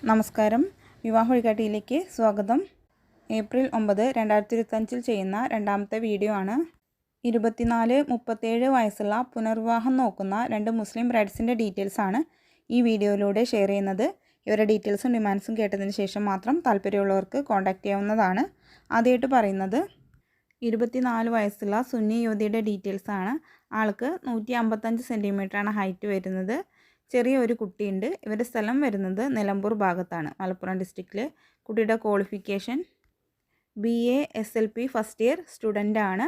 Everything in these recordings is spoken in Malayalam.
നമസ്കാരം. വിവാഹ വഴികാട്ടിയിലേക്ക് സ്വാഗതം. ഏപ്രിൽ 9, 2025 ചെയ്യുന്ന രണ്ടാമത്തെ വീഡിയോ ആണ്. 24-37 വയസ്സുള്ള പുനർവിവാഹം നോക്കുന്ന 2 മുസ്ലിം ബ്രൈഡ്സിൻ്റെ ഡീറ്റെയിൽസാണ് ഈ വീഡിയോയിലൂടെ ഷെയർ ചെയ്യുന്നത്. ഇവരുടെ ഡീറ്റെയിൽസും ഡിമാൻഡ്സും കേട്ടതിന് ശേഷം മാത്രം താല്പര്യമുള്ളവർക്ക് കോൺടാക്റ്റ് ചെയ്യാവുന്നതാണ്. ആദ്യമായിട്ട് പറയുന്നത് 24 വയസ്സുള്ള സുന്നി യുവതിയുടെ ഡീറ്റെയിൽസാണ്. ആൾക്ക് 155 സെൻറ്റിമീറ്ററാണ് ഹൈറ്റ് വരുന്നത്. ചെറിയ ഒരു കുട്ടിയുണ്ട്. ഇവരുടെ സ്ഥലം വരുന്നത് നിലമ്പൂർ ഭാഗത്താണ്, മലപ്പുറം ഡിസ്ട്രിക്റ്റിൽ. കുട്ടിയുടെ qualification BA SLP first year student ആണ്.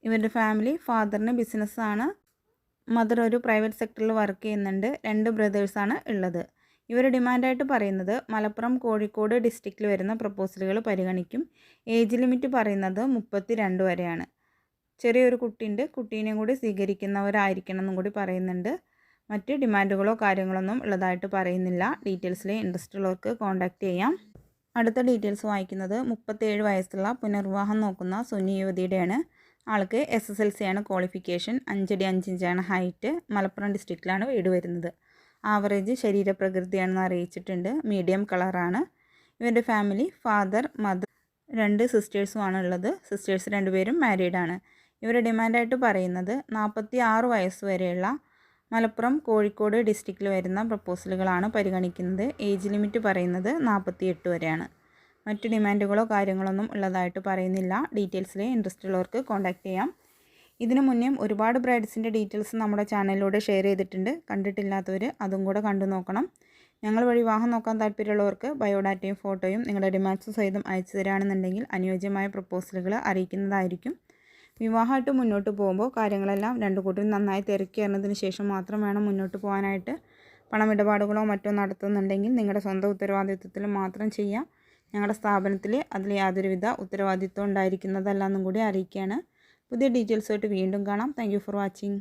ഇവരുടെ ഫാമിലി, ഫാദറിന് ബിസിനസ്സാണ്, മദർ ഒരു പ്രൈവറ്റ് സെക്ടറിൽ വർക്ക് ചെയ്യുന്നുണ്ട്. 2 ബ്രദേഴ്സാണ് ഉള്ളത്. ഇവർ ഡിമാൻഡായിട്ട് പറയുന്നത് മലപ്പുറം, കോഴിക്കോട് ഡിസ്ട്രിക്റ്റിൽ വരുന്ന പ്രപ്പോസലുകൾ പരിഗണിക്കും. ഏജ് ലിമിറ്റ് പറയുന്നത് 32 വരെയാണ്. ചെറിയൊരു കുട്ടിയുണ്ട്. കുട്ടീനെയും കൂടി സ്വീകരിക്കുന്നവരായിരിക്കണം എന്നും കൂടി പറയുന്നുണ്ട്. മറ്റ് ഡിമാൻഡുകളോ കാര്യങ്ങളൊന്നും ഉള്ളതായിട്ട് പറയുന്നില്ല. ഡീറ്റെയിൽസിൽ ഇൻട്രസ്റ്റ് ഉള്ളവർക്ക് കോൺടാക്റ്റ് ചെയ്യാം. അടുത്ത ഡീറ്റെയിൽസ് വായിക്കുന്നത് 37 വയസ്സുള്ള പുനർവിവാഹം നോക്കുന്ന സുന്നി യുവതിയുടെയാണ്. ആൾക്ക് SSLC ആണ് ക്വാളിഫിക്കേഷൻ. 5 അടി 5 ഇഞ്ചാണ് ഹൈറ്റ്. മലപ്പുറം ഡിസ്ട്രിക്റ്റിലാണ് വീട് വരുന്നത്. ആവറേജ് ശരീരപ്രകൃതിയാണെന്ന് അറിയിച്ചിട്ടുണ്ട്. മീഡിയം കളറാണ്. ഇവരുടെ ഫാമിലി, ഫാദർ, മദർ, 2 സിസ്റ്റേഴ്സുമാണ് ഉള്ളത്. സിസ്റ്റേഴ്സ് 2 പേരും മാരീഡാണ്. ഇവരുടെ ഡിമാൻഡായിട്ട് പറയുന്നത് 46 വയസ്സ് വരെയുള്ള മലപ്പുറം, കോഴിക്കോട് ഡിസ്ട്രിക്റ്റിൽ വരുന്ന പ്രപ്പോസലുകളാണ് പരിഗണിക്കുന്നത്. ഏജ് ലിമിറ്റ് പറയുന്നത് 48 വരെയാണ്. മറ്റ് ഡിമാൻഡുകളോ കാര്യങ്ങളൊന്നും ഉള്ളതായിട്ട് പറയുന്നില്ല. ഡീറ്റെയിൽസിൽ ഇൻട്രസ്റ്റ് ഉള്ളവർക്ക് കോൺടാക്റ്റ് ചെയ്യാം. ഇതിനു മുന്നേ ഒരുപാട് ബ്രൈഡ്സിൻ്റെ ഡീറ്റെയിൽസ് നമ്മുടെ ചാനലിലൂടെ ഷെയർ ചെയ്തിട്ടുണ്ട്. കണ്ടിട്ടില്ലാത്തവർ അതും കൂടെ കണ്ടു നോക്കണം. ഞങ്ങൾ വഴി വിവാഹം നോക്കാൻ താല്പര്യമുള്ളവർക്ക് ബയോഡാറ്റയും ഫോട്ടോയും നിങ്ങളുടെ ഡിമാൻഡ്സും സഹിതം അയച്ചു തരികയാണെന്നുണ്ടെങ്കിൽ അനുയോജ്യമായ പ്രപ്പോസലുകൾ അറിയിക്കുന്നതായിരിക്കും. വിവാഹമായിട്ട് മുന്നോട്ട് പോകുമ്പോൾ കാര്യങ്ങളെല്ലാം 2 കൂട്ടരും നന്നായി തിരക്കി അറിഞ്ഞതിന് ശേഷം മാത്രം വേണം മുന്നോട്ട് പോകാനായിട്ട്. പണമിടപാടുകളോ മറ്റോ നടത്തുന്നുണ്ടെങ്കിൽ നിങ്ങളുടെ സ്വന്തം ഉത്തരവാദിത്വത്തിൽ മാത്രം ചെയ്യാം. ഞങ്ങളുടെ സ്ഥാപനത്തിൽ അതിൽ യാതൊരുവിധ ഉത്തരവാദിത്വം ഉണ്ടായിരിക്കുന്നതല്ല എന്നും കൂടി അറിയിക്കുകയാണ്. പുതിയ ഡീറ്റെയിൽസുമായിട്ട് വീണ്ടും കാണാം. Thank you for watching.